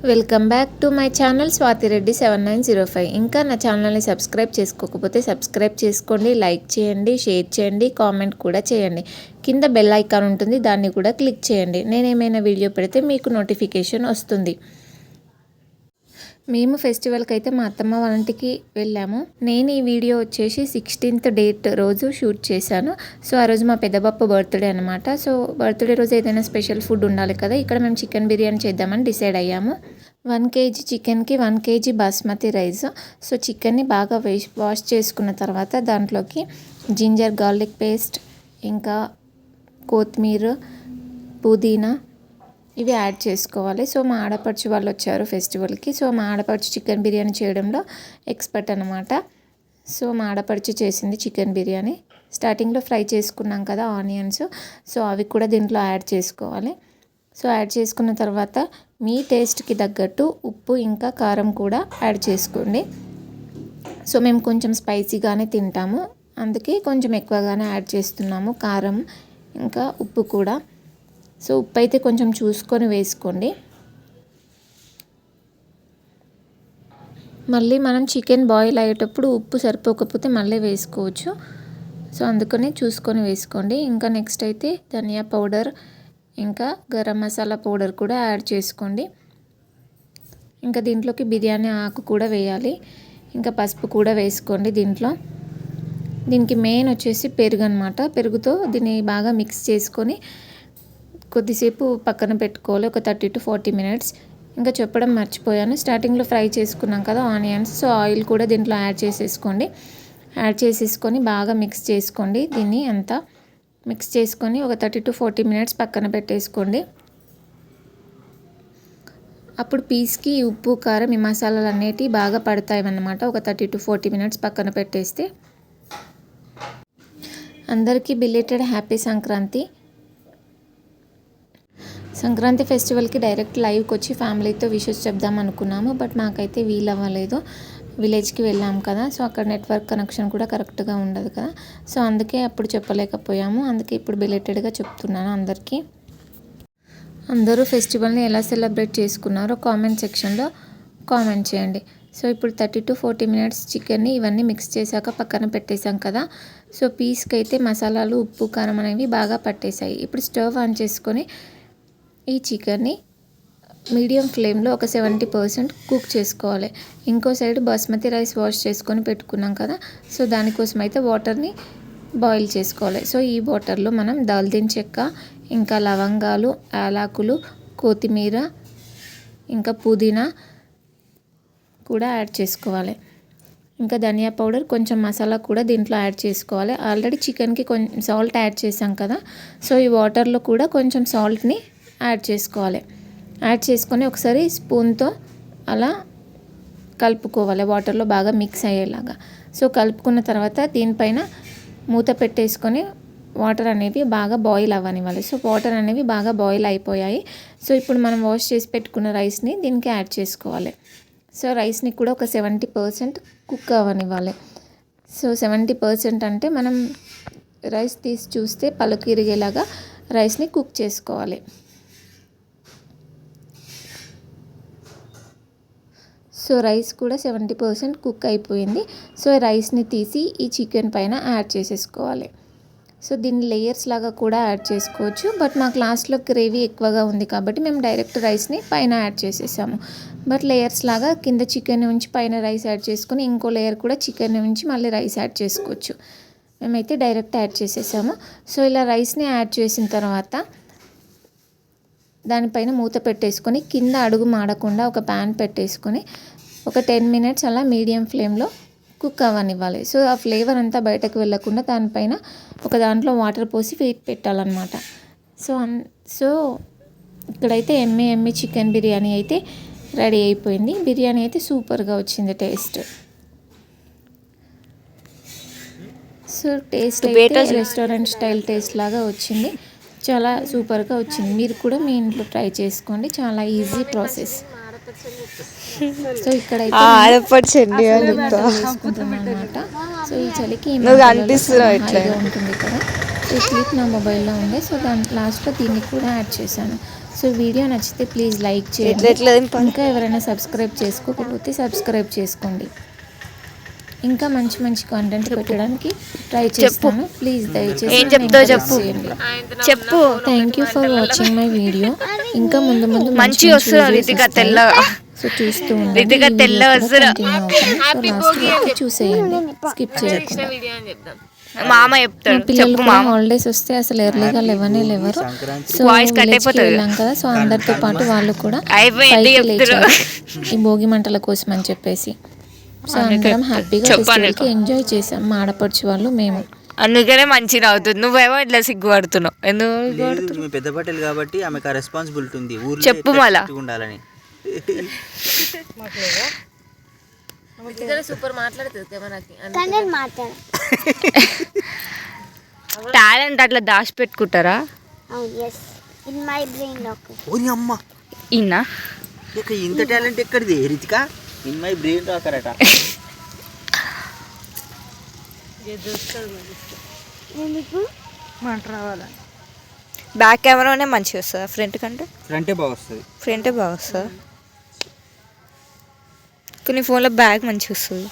Welcome back to my channel Swathi Reddy 7905. ఇంకా నా ఛానల్ని సబ్స్క్రైబ్ చేసుకోకపోతే సబ్స్క్రైబ్ చేసుకోండి, లైక్ చేయండి, షేర్ చేయండి, కామెంట్ కూడా చేయండి. కింద బెల్ ఐకాన్ ఉంటుంది, దాన్ని కూడా క్లిక్ చేయండి. నేను ఏమైనా వీడియో పెడితే మీకు నోటిఫికేషన్ వస్తుంది. మేము ఫెస్టివల్కి అయితే మా అత్తమ్మ వాళ్ళ ఇంటికి వెళ్ళాము. నేను ఈ వీడియో వచ్చేసి 16th డేట్ రోజు షూట్ చేశాను. సో ఆ రోజు మా పెద్దబాప బర్త్డే అనమాట. సో బర్త్డే రోజు ఏదైనా స్పెషల్ ఫుడ్ ఉండాలి కదా. ఇక్కడ మేము చికెన్ బిర్యానీ చేద్దామని డిసైడ్ అయ్యాము. 1 kg చికెన్కి 1 kg బాస్మతి రైస్. సో చికెన్ని బాగా వాష్ చేసుకున్న తర్వాత దాంట్లోకి జింజర్ గార్లిక్ పేస్ట్, ఇంకా కొత్తిమీర, పుదీనా ఇవి యాడ్ చేసుకోవాలి. సో మా ఆడపడుచు వాళ్ళు వచ్చారు ఫెస్టివల్కి. సో మా ఆడపడుచు చికెన్ బిర్యానీ చేయడంలో ఎక్స్పర్ట్ అనమాట. సో మా ఆడపడుచు చేసింది చికెన్ బిర్యానీ. స్టార్టింగ్లో ఫ్రై చేసుకున్నాం కదా ఆనియన్స్, సో అవి కూడా దీంట్లో యాడ్ చేసుకోవాలి. సో యాడ్ చేసుకున్న తర్వాత మీ టేస్ట్కి తగ్గట్టు ఉప్పు ఇంకా కారం కూడా యాడ్ చేసుకోండి. సో మేము కొంచెం స్పైసీగానే తింటాము, అందుకే కొంచెం ఎక్కువగానే యాడ్ చేస్తున్నాము కారం ఇంకా ఉప్పు కూడా. సో ఉప్పు అయితే కొంచెం చూసుకొని వేసుకోండి. మళ్ళీ మనం చికెన్ బాయిల్ అయ్యేటప్పుడు ఉప్పు సరిపోకపోతే మళ్ళీ వేసుకోవచ్చు. సో అందుకని చూసుకొని వేసుకోండి. ఇంకా నెక్స్ట్ అయితే ధనియా పౌడర్ ఇంకా గరం మసాలా పౌడర్ కూడా యాడ్ చేసుకోండి. ఇంకా దీంట్లోకి బిర్యానీ ఆకు కూడా వేయాలి. ఇంకా పసుపు కూడా వేసుకోండి దీనికి మెయిన్ వచ్చేసి పెరుగు అనమాట. పెరుగుతో దీన్ని బాగా మిక్స్ చేసుకొని కొద్దిసేపు పక్కన పెట్టుకోవాలి, ఒక 30 to 40 minutes. ఇంకా చెప్పడం మర్చిపోయాను, స్టార్టింగ్లో ఫ్రై చేసుకున్నాం కదా ఆనియన్స్. సో ఆయిల్ కూడా దీంట్లో యాడ్ చేసేసుకొని బాగా మిక్స్ చేసుకోండి. దీన్ని అంతా మిక్స్ చేసుకొని ఒక 30 to 40 minutes పక్కన పెట్టేసుకోండి. అప్పుడు పీస్కి ఉప్పు కారం ఈ మసాలాలు అనేటివి బాగా పడతాయి అన్నమాట. ఒక 30 to 40 minutes పక్కన పెట్టేస్తే. అందరికీ బిలేటెడ్ హ్యాపీ సంక్రాంతి. సంక్రాంతి ఫెస్టివల్కి డైరెక్ట్ లైవ్కి వచ్చి ఫ్యామిలీతో విషెస్ చెప్దాం అనుకున్నాము, బట్ మాకైతే వీలు అవ్వలేదు. విలేజ్కి వెళ్ళాం కదా, సో అక్కడ నెట్వర్క్ కనెక్షన్ కూడా కరెక్ట్గా ఉండదు కదా. సో అందుకే అప్పుడు చెప్పలేకపోయాము. అందుకే ఇప్పుడు బిలేటెడ్గా చెప్తున్నాను అందరికీ. అందరూ ఫెస్టివల్ని ఎలా సెలబ్రేట్ చేసుకున్నారో కామెంట్ సెక్షన్లో కామెంట్ చేయండి. సో ఇప్పుడు 30 to 40 minutes చికెన్ని ఇవన్నీ మిక్స్ చేశాక పక్కన పెట్టేశాం కదా. సో పీస్కి అయితే మసాలాలు ఉప్పు కారం అనేవి బాగా పట్టేశాయి. ఇప్పుడు స్టవ్ ఆన్ చేసుకొని ఈ చికెన్ని మీడియం ఫ్లేమ్లో ఒక 70% కుక్ చేసుకోవాలి. ఇంకో సైడ్ బాస్మతి రైస్ వాష్ చేసుకొని పెట్టుకున్నాం కదా, సో దానికోసం అయితే వాటర్ని బాయిల్ చేసుకోవాలి. సో ఈ వాటర్లో మనం దాల్చిన చెక్క, ఇంకా లవంగాలు, యాలకులు, కొత్తిమీర, ఇంకా పుదీనా కూడా యాడ్ చేసుకోవాలి. ఇంకా ధనియా పౌడర్, కొంచెం మసాలా కూడా దీంట్లో యాడ్ చేసుకోవాలి. ఆల్రెడీ చికెన్కి కొంచెం సాల్ట్ యాడ్ చేసాం కదా, సో ఈ వాటర్లో కూడా కొంచెం సాల్ట్ని యాడ్ చేసుకోవాలి. యాడ్ చేసుకొని ఒకసారి స్పూన్తో అలా కలుపుకోవాలి, వాటర్లో బాగా మిక్స్ అయ్యేలాగా. సో కలుపుకున్న తర్వాత దీనిపైన మూత పెట్టేసుకొని వాటర్ అనేవి బాగా బాయిల్ అవ్వనివ్వాలి. సో వాటర్ అనేవి బాగా బాయిల్ అయిపోయాయి. సో ఇప్పుడు మనం వాష్ చేసి పెట్టుకున్న రైస్ని దీనికి యాడ్ చేసుకోవాలి. సో రైస్ని కూడా ఒక 70% కుక్ అవ్వనివ్వాలి. సో 70% అంటే మనం రైస్ తీసి చూస్తే పలుకు ఇరిగేలాగా రైస్ని కుక్ చేసుకోవాలి. సో రైస్ కూడా 70% కుక్ అయిపోయింది. సో రైస్ని తీసి ఈ చికెన్ పైన యాడ్ చేసేసుకోవాలి. సో దీన్ని లేయర్స్ లాగా కూడా యాడ్ చేసుకోవచ్చు, బట్ మాకు లాస్ట్లో గ్రేవీ ఎక్కువగా ఉంది కాబట్టి మేము డైరెక్ట్ రైస్ని పైన యాడ్ చేసేసాము. బట్ లేయర్స్ లాగా కింద చికెన్ ఉంచి పైన రైస్ యాడ్ చేసుకొని ఇంకో లేయర్ కూడా చికెన్ ఉంచి మళ్ళీ రైస్ యాడ్ చేసుకోవచ్చు. మేమైతే డైరెక్ట్ యాడ్ చేసేసాము. సో ఇలా రైస్ని యాడ్ చేసిన తర్వాత దానిపైన మూత పెట్టేసుకొని కింద అడుగు మాడకుండా ఒక ప్యాన్ పెట్టేసుకొని ఒక 10 minutes అలా మీడియం ఫ్లేమ్లో కుక్ అవ్వనివ్వాలి. సో ఆ ఫ్లేవర్ అంతా బయటకు వెళ్ళకుండా దానిపైన ఒక దాంట్లో వాటర్ పోసి పెట్టాలన్నమాట. సో ఇక్కడైతే ఎమ్మి చికెన్ బిర్యానీ అయితే రెడీ అయిపోయింది. బిర్యానీ అయితే సూపర్గా వచ్చింది టేస్ట్. సో టేస్ట్ అయితే రెస్టారెంట్ స్టైల్ టేస్ట్ లాగా వచ్చింది, చాలా సూపర్గా వచ్చింది. మీరు కూడా మీ ఇంట్లో ట్రై చేసుకోండి, చాలా ఈజీ ప్రాసెస్. సో ఇక్కడైతే అనమాట. సో ఈ చలికి ఉంటుంది కదా, సో ఈ క్లిప్ నా మొబైల్లో ఉండే, సో దాని లాస్ట్లో దీన్ని కూడా యాడ్ చేశాను. సో వీడియో నచ్చితే ప్లీజ్ లైక్ చేయండి. ఇంకా ఎవరైనా సబ్స్క్రైబ్ చేసుకోకపోతే సబ్స్క్రైబ్ చేసుకోండి. ఇంకా మంచి మంచి కంటెంట్ పెట్టడానికి ట్రై చేస్తాను. ప్లీజ్ దయచేసి చెప్పు. Thank you for watching my video. ఇంకా ముందు ముందు మంచి వస్తుంది రితిక తెల్లగా. సో చూస్తూ ఉండండి. రితిక తెల్ల చూసేయండి, స్కిప్ చేయకుండా. మామ చెప్తాడు. పిల్లలు కూడా హాలిడేస్ వస్తే అసలు ఎర్లీగా లేవరు. సో వెళ్ళాం కదా, సో అందరితో పాటు వాళ్ళు కూడా పైకి లేచారు ఈ భోగి మంటల కోసం అని చెప్పేసి. సో అందరం హ్యాపీగా ఫెస్టివల్కి ఎంజాయ్ చేసాం, మా ఆడపడుచు వాళ్ళు మేము. అందుకనే మంచిగా అవుతుంది. నువ్వేమో ఇట్లా సిగ్గుపడుతున్నావు. ఎందుకు? పెద్ద పట్టెలు కాబట్టి ఆమెకు ఆ రెస్పాన్సిబిలిటీ ఉంది. చెప్పు మళ్ళా ఉండాలని. సూపర్ మాట్లాడుతుంది టాలెంట్ అట్లా దాచి పెట్టుకుంటారా? ఇన్నా ఇంత టాలెంట్ ఎక్కడిది రితిక? ఇన్ మై బ్రెయిన్ రాకరట. బ్యాక్ కెమెరానే మంచిగా వస్తుందా ఫ్రంట్ కంటే? ఫ్రంటే బాగా వస్తుంది. ఫ్రంటే బాగా వస్తుందా? కొన్ని ఫోన్లో బ్యాక్ మంచిగా వస్తుంది.